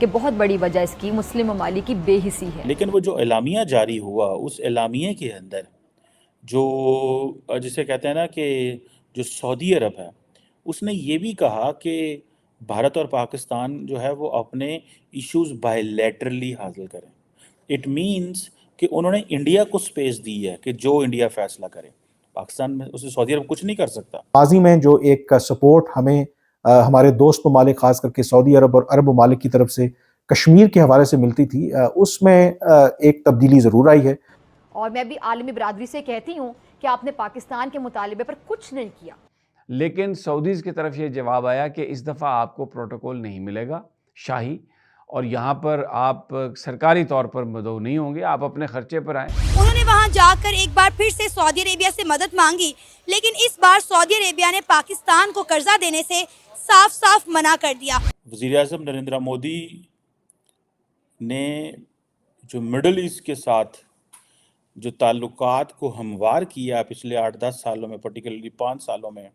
کہ بہت بڑی وجہ اس کی مسلم ممالک کی بے حسی ہے۔ لیکن وہ جو اعلامیہ جاری ہوا اس اعلامیے کے اندر جو جسے کہتے ہیں نا کہ جو سعودی عرب ہے اس نے یہ بھی کہا کہ بھارت اور پاکستان جو ہے وہ اپنے ایشوز بائی لیٹرلی حاصل کریں۔ اٹ مینس کہ انہوں نے انڈیا کو سپیس دی ہے کہ جو انڈیا فیصلہ کرے، پاکستان میں اسے سعودی عرب کچھ نہیں کر سکتا۔ ماضی میں جو ایک سپورٹ ہمیں ہمارے دوست ممالک خاص کر کے سعودی عرب اور عرب ممالک کی طرف سے کشمیر کے حوالے سے ملتی تھی، اس میں ایک تبدیلی ضرور آئی ہے۔ اور میں بھی عالمی برادری سے کہتی ہوں کہ آپ نے پاکستان کے مطالبے پر کچھ نہیں کیا۔ لیکن سعودیز کی طرف یہ جواب آیا کہ اس دفعہ آپ کو پروٹوکول نہیں ملے گا شاہی، اور یہاں پر آپ سرکاری طور پر مدعو نہیں ہوں گے، آپ اپنے خرچے پر آئیں۔ انہوں نے وہاں جا کر ایک بار پھر سے سعودی عربیہ سے مدد مانگی، لیکن اس بار سعودی عربیہ نے پاکستان کو قرضہ دینے سے صاف صاف منع کر دیا۔ وزیر اعظم نریندر مودی نے جو مڈل ایسٹ کے ساتھ جو تعلقات کو ہموار کیا پچھلے 8-10 سالوں میں، پرٹیکولرلی 5 سالوں میں،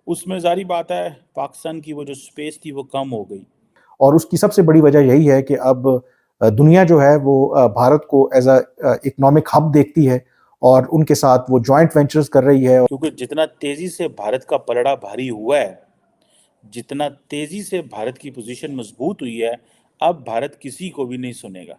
اس میں ظاہری بات ہے پاکستان کی وہ جو سپیس تھی وہ کم ہو گئی۔ اور اس کی سب سے بڑی وجہ یہی ہے کہ اب دنیا جو ہے وہ بھارت کو ایز اے اکنامک ہب دیکھتی ہے اور ان کے ساتھ وہ جوائنٹ وینچرز کر رہی ہے۔ کیونکہ جتنا تیزی سے بھارت کا پلڑا بھاری ہوا ہے، جتنا تیزی سے بھارت کی پوزیشن مضبوط ہوئی ہے، اب بھارت کسی کو بھی نہیں سنے گا۔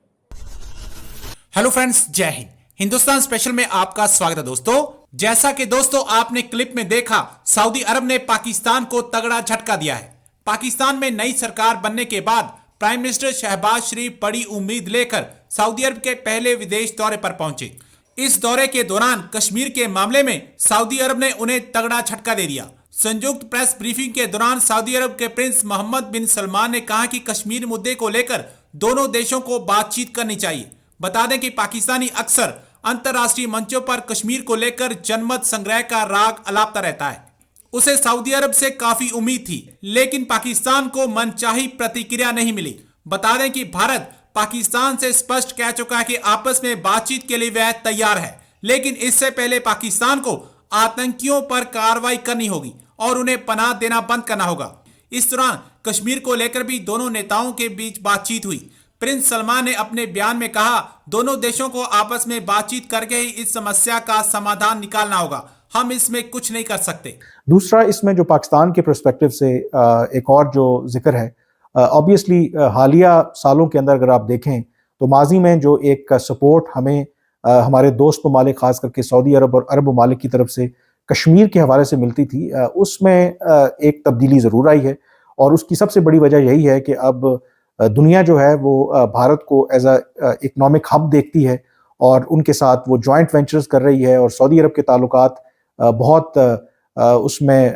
ہیلو فرینڈز، جے ہند۔ ہندوستان اسپیشل میں آپ کا سواگت ہے دوستو۔ جیسا کہ دوستو آپ نے کلپ میں دیکھا، سعودی عرب نے پاکستان کو تگڑا جھٹکا دیا ہے۔ پاکستان میں نئی سرکار بننے کے بعد پرائم منسٹر شہباز شریف بڑی امید لے کر سعودی عرب کے پہلے ودیش دورے پر پہنچے۔ اس دورے کے دوران کشمیر کے معاملے میں سعودی عرب نے انہیں تگڑا جھٹکا دے دیا۔ سنجوکت پریس بریفنگ کے دوران سعودی عرب کے پرنس محمد بن سلمان نے کہا کہ کشمیر مدعے کو لے کر دونوں دیشوں کو بات چیت کرنی چاہیے۔ بتا دیں کہ پاکستانی اکثر انترراشٹری منچوں پر کشمیر کو لے کر جنمت سنگرہ کا راگ الاپتا رہتا ہے۔ اسے سعودی عرب سے کافی امید تھی، لیکن پاکستان کو من چاہی پرتیکریا نہیں ملی۔ بتا دیں کہ بھارت پاکستان سے اسپشٹ کہہ چکا ہے کہ آپس میں بات چیت کے لیے وہ تیار ہے، لیکن اس سے پہلے پاکستان کو آتنکیوں پر کارروائی کرنی ہوگی اور انہیں پناہ دینا بند کرنا ہوگا۔ اس دوران کشمیر کو لے کر بھی دونوں نیتاؤں کے بیچ بات چیت ہوئی۔ پرنس سلمان نے اپنے بیان میں کہا، دونوں دیشوں کو آپس میں بات چیت کر کے ہی اس سمسیا کا سمادھان نکالنا ہوگا، ہم اس میں کچھ نہیں کر سکتے۔ دوسرا اس میں جو پاکستان کے پرسپیکٹو سے ایک اور جو ذکر ہے، آبویسلی حالیہ سالوں کے اندر اگر آپ دیکھیں تو ماضی میں جو ایک سپورٹ ہمیں ہمارے دوست ممالک خاص کر کے سعودی عرب اور عرب ممالک کی طرف سے کشمیر کے حوالے سے ملتی تھی، اس میں ایک تبدیلی ضرور آئی ہے۔ اور اس کی سب سے بڑی وجہ یہی ہے کہ اب دنیا جو ہے وہ بھارت کو ایز اے اکنامک ہب دیکھتی ہے اور ان کے ساتھ وہ جوائنٹ وینچرز کر رہی ہے، اور سعودی عرب کے تعلقات بہت اس میں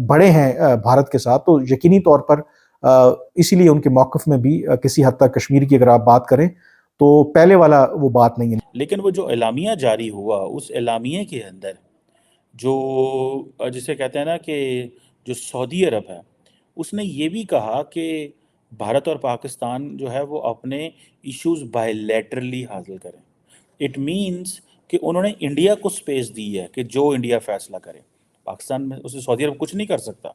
بڑے ہیں بھارت کے ساتھ، تو یقینی طور پر اسی لیے ان کے موقف میں بھی کسی حد تک کشمیر کی اگر آپ بات کریں تو پہلے والا وہ بات نہیں ہے۔ لیکن وہ جو اعلامیہ جاری ہوا اس اعلامیے کے اندر جو جسے کہتے ہیں نا کہ جو سعودی عرب ہے اس نے یہ بھی کہا کہ بھارت اور پاکستان جو ہے وہ اپنے ایشوز بائی لیٹرلی حاصل کریں۔ اٹ مینس کہ انہوں نے انڈیا کو سپیس دی ہے کہ جو انڈیا فیصلہ کرے، پاکستان میں اسے سعودی عرب کچھ نہیں کر سکتا۔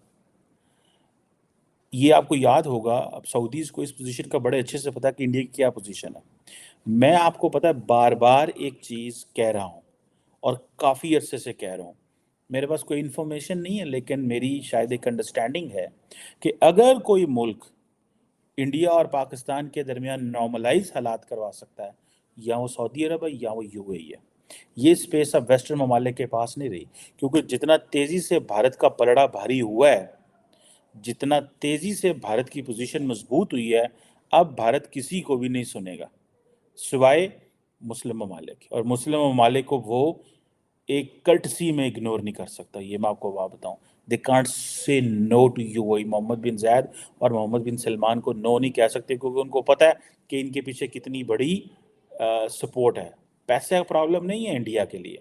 یہ آپ کو یاد ہوگا، اب سعودیز کو اس پوزیشن کا بڑے اچھے سے پتا کہ انڈیا کی کیا پوزیشن ہے۔ میں آپ کو پتا ہے بار بار ایک چیز کہہ رہا ہوں اور کافی عرصے سے کہہ رہا ہوں، میرے پاس کوئی انفارمیشن نہیں ہے لیکن میری شاید ایک انڈرسٹینڈنگ ہے کہ اگر کوئی ملک انڈیا اور پاکستان کے درمیان نارملائز حالات کروا سکتا ہے، یا وہ سعودی عرب ہے یا وہ یو اے ای ہے۔ یہ سپیس اب ویسٹرن ممالک کے پاس نہیں رہی، کیونکہ جتنا تیزی سے بھارت کا پلڑا بھاری ہوا ہے، جتنا تیزی سے بھارت کی پوزیشن مضبوط ہوئی ہے، اب بھارت کسی کو بھی نہیں سنے گا سوائے مسلم ممالک، اور مسلم ممالک کو وہ ایک کٹسی میں اگنور نہیں کر سکتا۔ یہ میں آپ کو بات بتاؤں، they can't say know to you اے ای۔ محمد بن زید اور محمد بن سلمان کو نو نہیں کہہ سکتے، کیونکہ ان کو پتہ ہے کہ ان کے پیچھے کتنی بڑی سپورٹ ہے۔ پیسے کا پرابلم نہیں ہے انڈیا کے لیے،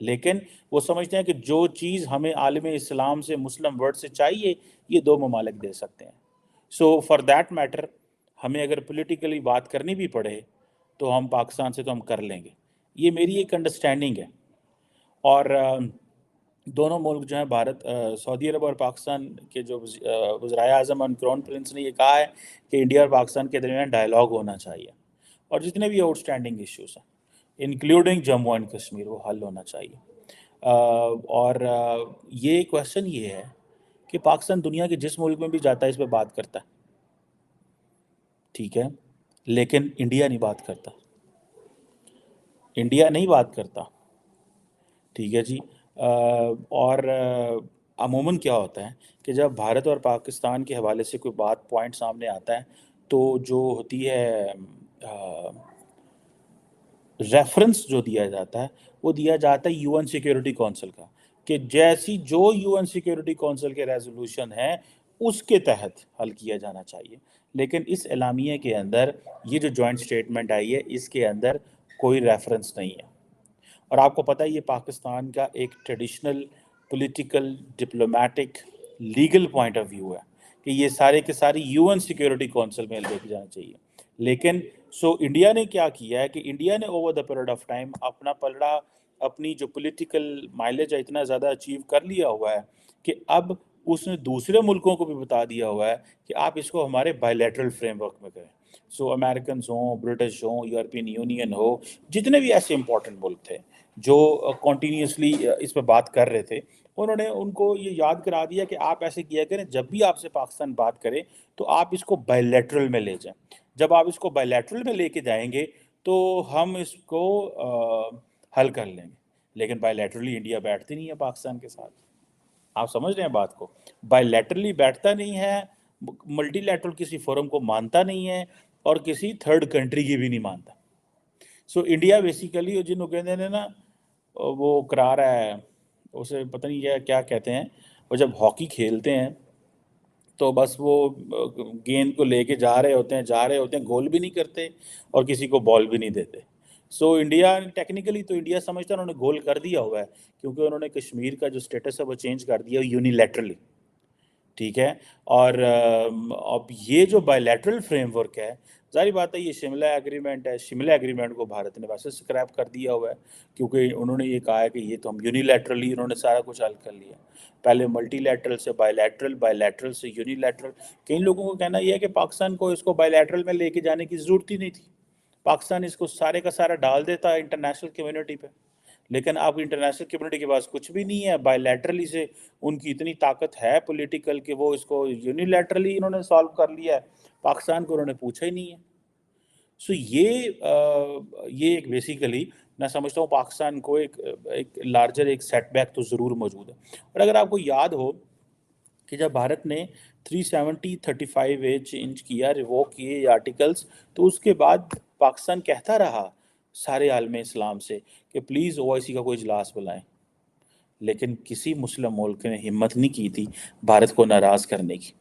لیکن وہ سمجھتے ہیں کہ جو چیز ہمیں عالم اسلام سے، مسلم ورلڈ سے چاہیے، یہ دو ممالک دے سکتے ہیں۔ سو فار دیٹ میٹر ہمیں اگر پولیٹیکلی بات کرنی بھی پڑے تو ہم پاکستان سے تو ہم کر لیں گے۔ یہ میری ایک انڈرسٹینڈنگ ہے۔ اور دونوں ملک جو ہیں بھارت سعودی عرب اور پاکستان کے جو وزرائے اعظم اور کرون پرنس نے یہ کہا ہے کہ انڈیا اور پاکستان کے درمیان ڈائلاگ ہونا چاہیے اور جتنے بھی آؤٹ اسٹینڈنگ ایشوز ہیں انکلوڈنگ جموں اینڈ کشمیر وہ حل ہونا چاہیے. اور یہ کویشچن یہ ہے کہ پاکستان دنیا کے جس ملک میں بھی جاتا ہے اس پہ بات کرتا ہے, ٹھیک ہے, لیکن انڈیا نہیں بات کرتا, انڈیا نہیں بات کرتا, ٹھیک ہے جی. اور عموماً کیا ہوتا ہے کہ جب بھارت اور پاکستان کے حوالے سے کوئی بات پوائنٹ سامنے آتا ہے تو جو ہوتی ہے ریفرنس جو دیا جاتا ہے وہ دیا جاتا ہے یو این سیکیورٹی کونسل کا, کہ جیسی جو یو این سیکیورٹی کونسل کے ریزولوشن ہیں اس کے تحت حل کیا جانا چاہیے. لیکن اس اعلامیے کے اندر یہ جو جوائنٹ سٹیٹمنٹ آئی ہے اس کے اندر کوئی ریفرنس نہیں ہے. اور آپ کو پتہ ہے یہ پاکستان کا ایک traditional political diplomatic legal point of view ہے کہ یہ سارے کے سارے یو این سیکیورٹی کونسل میں لے کے جانا چاہیے. لیکن انڈیا نے کیا کیا ہے کہ انڈیا نے over the period of time اپنا پلڑا, اپنی جو پولیٹیکل مائلیج ہے اتنا زیادہ اچیو کر لیا ہوا ہے کہ اب اس نے دوسرے ملکوں کو بھی بتا دیا ہوا ہے کہ آپ اس کو ہمارے بائیلیٹرل فریم ورک میں کریں. امریکنز ہوں, برٹش ہوں, یورپین یونین ہو, جتنے بھی ایسے امپورٹنٹ ملک تھے جو کنٹینیوسلی اس پہ بات کر رہے تھے, انہوں نے ان کو یہ یاد کرا دیا کہ آپ ایسے کیا کریں جب بھی آپ سے پاکستان بات کرے تو آپ اس کو بائیلیٹرل میں لے جائیں. جب آپ اس کو بائیلیٹرل میں لے کے جائیں گے تو ہم اس کو حل کر لیں گے. لیکن بائیلیٹرلی انڈیا بیٹھتی نہیں ہے پاکستان کے ساتھ. آپ سمجھ رہے ہیں بات کو, بائیلیٹرلی بیٹھتا نہیں ہے, ملٹی لیٹرل کسی فورم کو مانتا نہیں ہے اور کسی تھرڈ کنٹری کی بھی نہیں مانتا. انڈیا بیسیکلی جن کو کہتے ہیں نا وہ کرا رہا ہے, اسے پتہ نہیں کیا کہتے ہیں, وہ جب ہاکی کھیلتے ہیں تو بس وہ گیند کو لے کے جا رہے ہوتے ہیں, گول بھی نہیں کرتے اور کسی کو بال بھی نہیں دیتے. انڈیا ٹیکنیکلی تو انڈیا سمجھتا ہے انہوں نے گول کر دیا ہوا ہے کیونکہ انہوں نے کشمیر کا جو سٹیٹس ہے وہ چینج کر دیا یونیلیٹرلی, ٹھیک ہے. اور اب یہ جو بائیلیٹرل فریم ورک ہے, ظاہر بات ہے یہ شملہ ایگریمنٹ ہے, شملہ ایگریمنٹ کو بھارت نے ویسے سکریپ کر دیا ہوا ہے کیونکہ انہوں نے یہ کہا ہے کہ یہ تو ہم یونیلیٹرلی انہوں نے سارا کچھ حل کر لیا. پہلے ملٹی لیٹرل سے بائیلیٹرل, بائیلیٹرل سے یونیلیٹرل. کئی لوگوں کو کہنا یہ ہے کہ پاکستان کو اس کو بائیلیٹرل میں لے کے جانے کی ضرورت ہی نہیں تھی, پاکستان اس کو سارے کا سارا ڈال دیتا ہے انٹرنیشنل کمیونٹی پہ. لیکن اب انٹرنیشنل کمیونٹی کے پاس کچھ بھی نہیں ہے, بائیلیٹرلی سے ان کی اتنی طاقت ہے پولیٹیکل کہ وہ اس کو یونیلیٹرلی انہوں نے سالو کر لیا ہے, پاکستان کو انہوں نے پوچھا ہی نہیں ہے. یہ ایک بیسیکلی میں سمجھتا ہوں پاکستان کو ایک لارجر ایک سیٹ بیک تو ضرور موجود ہے. اور اگر آپ کو یاد ہو کہ جب بھارت نے 370/35A چینج کیا, ریووک کیے یہ آرٹیکلز, تو اس کے بعد پاکستان کہتا رہا سارے عالم اسلام سے کہ پلیز OIC کا کوئی اجلاس بلائیں. لیکن کسی مسلم ملک نے ہمت نہیں کی تھی بھارت کو ناراض کرنے کی.